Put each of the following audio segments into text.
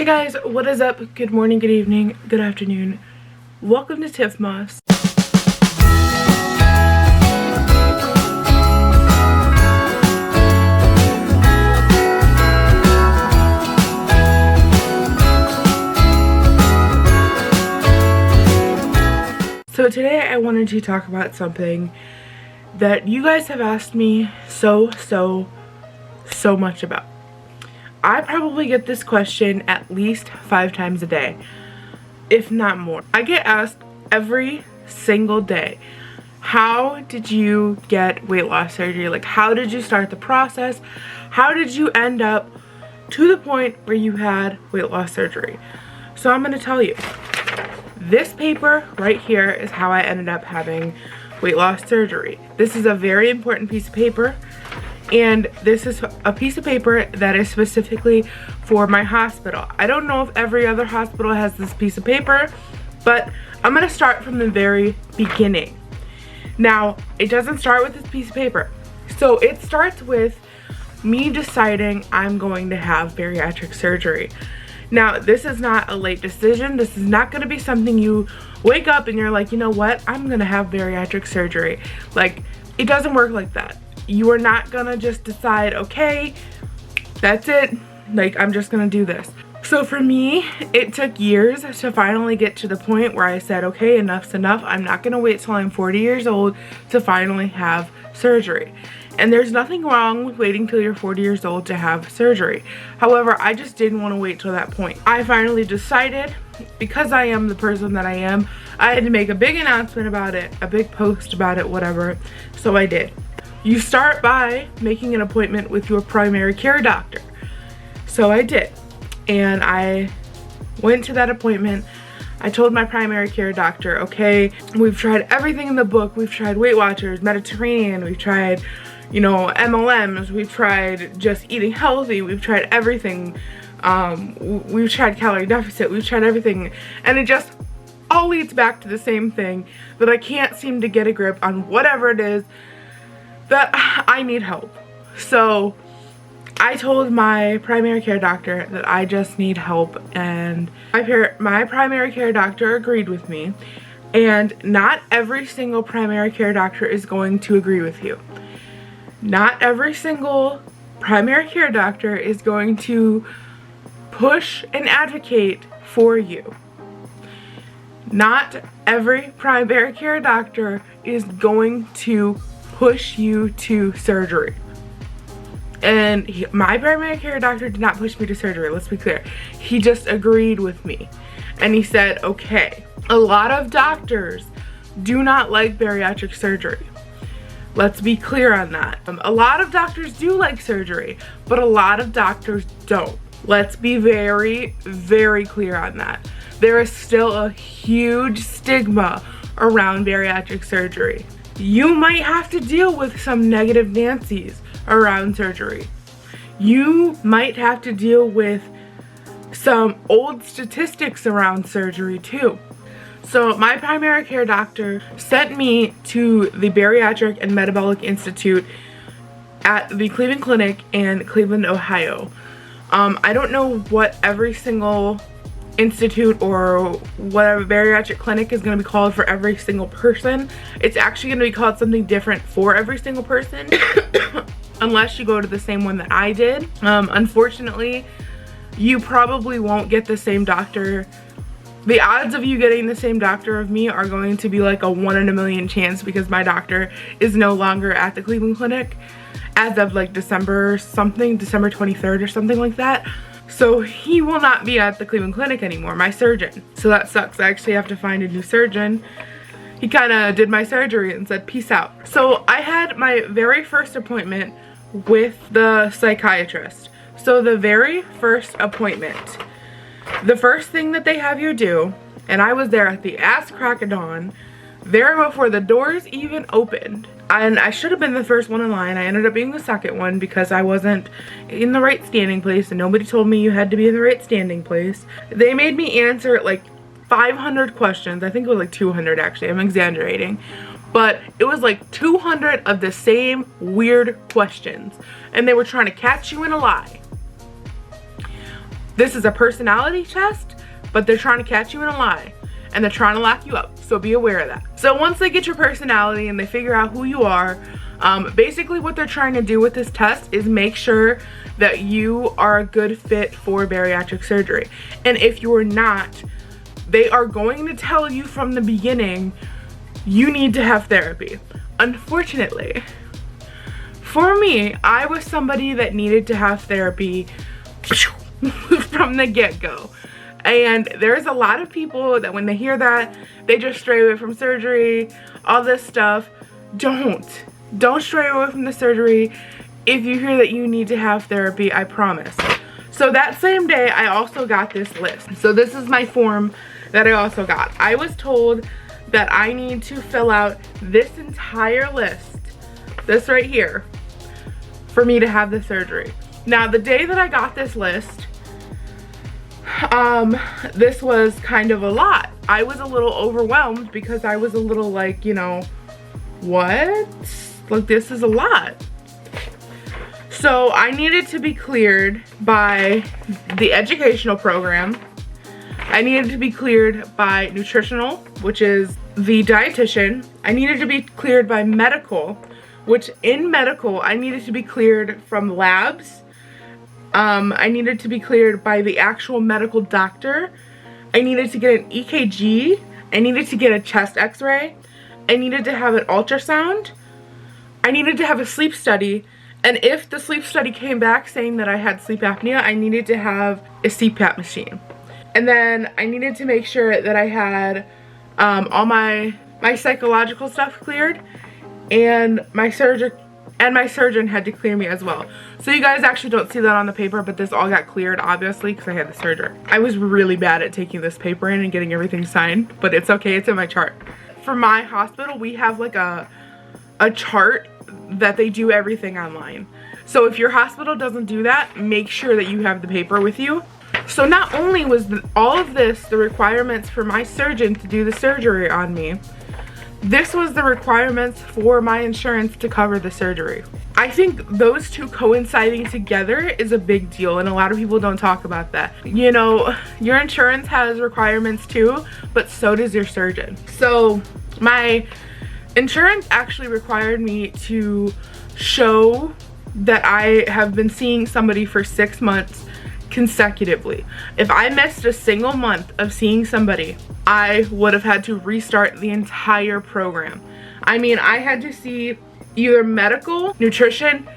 guys, what is up? Good morning, good evening, good afternoon. Welcome to Tiffmas. So today I wanted to talk about something that you guys have asked me so much about. I probably get this question at least 5 times a day, if not more. I get asked every single day, how did you get weight loss surgery? Like, how did you start the process? How did you end up to the point where you had weight loss surgery? So I'm going to tell you. This paper right here is how I ended up having weight loss surgery. This is a very important piece of paper. And this is a piece of paper that is specifically for my hospital. I don't know if every other hospital has this piece of paper, but I'm gonna start from the very beginning. Now, it doesn't start with this piece of paper. So it starts with me deciding I'm going to have bariatric surgery. Now, this is not a late decision. This is not gonna be something you wake up and you're like, you know what, I'm gonna have bariatric surgery. Like, it doesn't work like that. You are not gonna just decide, okay, that's it, like, I'm just gonna do this. So for me, it took years to finally get to the point where I said, okay, enough's enough. I'm not gonna wait till I'm 40 years old to finally have surgery. And there's nothing wrong with waiting till you're 40 years old to have surgery. However, I just didn't want to wait till that point. I finally decided, because I am the person that I am, I had to make a big announcement about it, a big post about it, whatever. So I did. You start by making an appointment with your primary care doctor. So I did. And I went to that appointment. I told my primary care doctor, okay, we've tried everything in the book. We've tried Weight Watchers, Mediterranean, we've tried, you know, MLMs, we've tried just eating healthy, we've tried everything. We've tried calorie deficit, we've tried everything. And it just all leads back to the same thing, that I can't seem to get a grip on whatever it is that I need help. So I told my primary care doctor that I just need help, and my primary care doctor agreed with me. And not every single primary care doctor is going to agree with you. Not every single primary care doctor is going to push and advocate for you. Not every primary care doctor is going to push you to surgery. And my primary care doctor did not push me to surgery, let's be clear. He just agreed with me. And he said, okay, a lot of doctors do not like bariatric surgery. Let's be clear on that. A lot of doctors do like surgery, but a lot of doctors don't. Let's be very clear on that. There is still a huge stigma around bariatric surgery. You might have to deal with some negative Nancy's around surgery. You might have to deal with some old statistics around surgery too. So my primary care doctor sent me to the Bariatric and Metabolic Institute at the Cleveland Clinic in Cleveland, Ohio. I don't know what every single institute or whatever bariatric clinic is going to be called for every single person. It's actually going to be called something different for every single person unless you go to the same one that I did. Unfortunately, you probably won't get the same doctor. The odds of you getting the same doctor of me are going to be like a 1 in a million chance, because my doctor is no longer at the Cleveland Clinic as of like December 23rd or something like that. So he will not be at the Cleveland Clinic anymore, my surgeon. So that sucks. I actually have to find a new surgeon. He kind of did my surgery and said, peace out. So I had my very first appointment with the psychiatrist. So the very first appointment, the first thing that they have you do, and I was there at the ass crack of dawn, there before the doors even opened. And I should have been the first one in line. I ended up being the second one because I wasn't in the right standing place, and nobody told me you had to be in the right standing place. They made me answer like 500 questions. I think it was like 200 actually. I'm exaggerating. But it was like 200 of the same weird questions. And they were trying to catch you in a lie. This is a personality test, but they're trying to catch you in a lie. And they're trying to lock you up, so be aware of that. So once they get your personality and they figure out who you are, basically what they're trying to do with this test is make sure that you are a good fit for bariatric surgery. And if you're not, they are going to tell you from the beginning, you need to have therapy. Unfortunately, for me, I was somebody that needed to have therapy from the get-go. And there's a lot of people that when they hear that, they just stray away from surgery, all this stuff. Don't stray away from the surgery if you hear that you need to have therapy, I promise. So that same day, I also got this list. So this is my form that I also got. I was told that I need to fill out this entire list, this right here, for me to have the surgery. Now, the day that I got this list, this was kind of a lot. I was a little overwhelmed because I was a little like, you know, what? Like, this is a lot. So I needed to be cleared by the educational program. I needed to be cleared by nutritional, which is the dietitian. I needed to be cleared by medical, which in medical, I needed to be cleared from labs. I needed to be cleared by the actual medical doctor. I needed to get an EKG. I needed to get a chest x-ray. I needed to have an ultrasound. I needed to have a sleep study. And if the sleep study came back saying that I had sleep apnea, I needed to have a CPAP machine. And then I needed to make sure that I had all my psychological stuff cleared, and my surgeon had to clear me as well. So you guys actually don't see that on the paper, but this all got cleared obviously because I had the surgery. I was really bad at taking this paper in and getting everything signed, but it's okay, it's in my chart. For my hospital, we have like a chart that they do everything online. So if your hospital doesn't do that, make sure that you have the paper with you. So not only was all of this the requirements for my surgeon to do the surgery on me, this was the requirements for my insurance to cover the surgery. I think those two coinciding together is a big deal, and a lot of people don't talk about that. You know, your insurance has requirements too, but so does your surgeon. So my insurance actually required me to show that I have been seeing somebody for 6 months consecutively. If I missed a single month of seeing somebody, I would have had to restart the entire program. I mean, I had to see either medical, nutrition,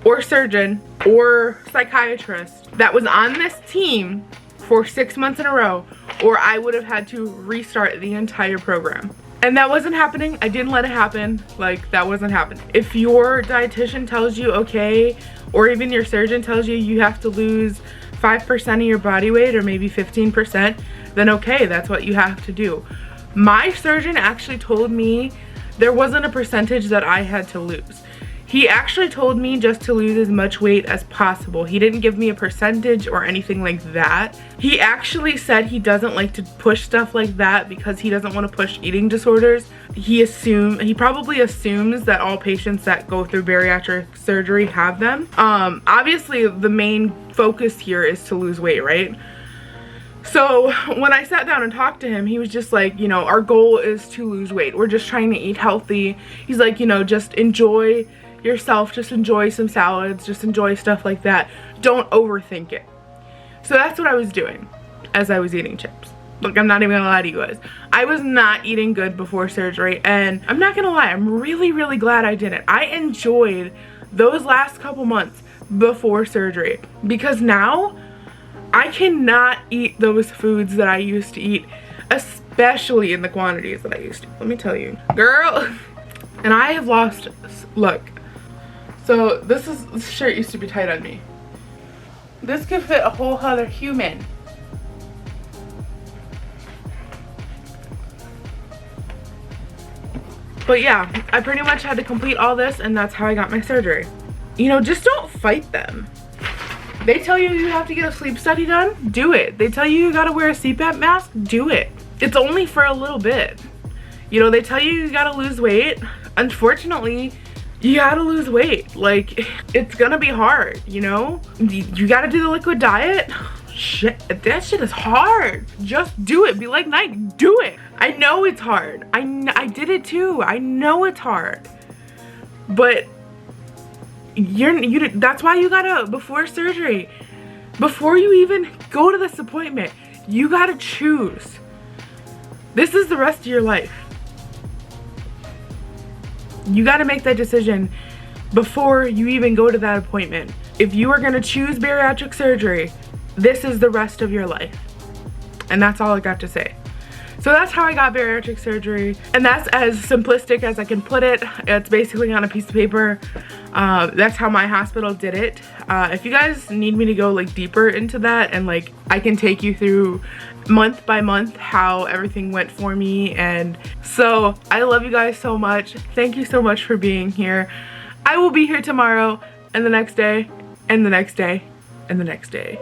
or surgeon, or psychiatrist that was on this team for 6 months in a row, or I would have had to restart the entire program. And that wasn't happening. I didn't let it happen. Like, that wasn't happening. If your dietitian tells you, okay, or even your surgeon tells you you have to lose 5% of your body weight, or maybe 15%, then okay, that's what you have to do. My surgeon actually told me there wasn't a percentage that I had to lose. He actually told me just to lose as much weight as possible. He didn't give me a percentage or anything like that. He actually said he doesn't like to push stuff like that because he doesn't want to push eating disorders. He probably assumes that all patients that go through bariatric surgery have them. Obviously the main focus here is to lose weight, right? So when I sat down and talked to him, he was just like, you know, our goal is to lose weight. We're just trying to eat healthy. He's like, you know, just enjoy yourself, just enjoy some salads, just enjoy stuff like that. Don't overthink it. So that's what I was doing as I was eating chips. Look, I'm not even gonna lie to you guys. I was not eating good before surgery, and I'm not gonna lie, I'm really, really glad I didn't. I enjoyed those last couple months before surgery, because now I cannot eat those foods that I used to eat, especially in the quantities that I used to. Let me tell you, girl. And I have lost, look. So this shirt used to be tight on me. This could fit a whole other human. But yeah, I pretty much had to complete all this, and that's how I got my surgery. You know, just don't fight them. They tell you you have to get a sleep study done, do it. They tell you you gotta wear a CPAP mask, do it. It's only for a little bit. You know, they tell you you gotta lose weight. Unfortunately, you gotta lose weight. Like, it's gonna be hard, you know? You gotta do the liquid diet. shit, that shit is hard. Just do it. Be like Nike, do it. I know it's hard. I did it too. I know it's hard. But that's why you gotta, before surgery, before you even go to this appointment, you gotta choose. This is the rest of your life. You gotta make that decision before you even go to that appointment. If you are gonna choose bariatric surgery, this is the rest of your life. And that's all I got to say. So that's how I got bariatric surgery, and that's as simplistic as I can put it. It's basically on a piece of paper. That's how my hospital did it. If you guys need me to go like deeper into that, and like I can take you through month by month how everything went for me. And so I love you guys so much. Thank you so much for being here. I will be here tomorrow, and the next day, and the next day, and the next day.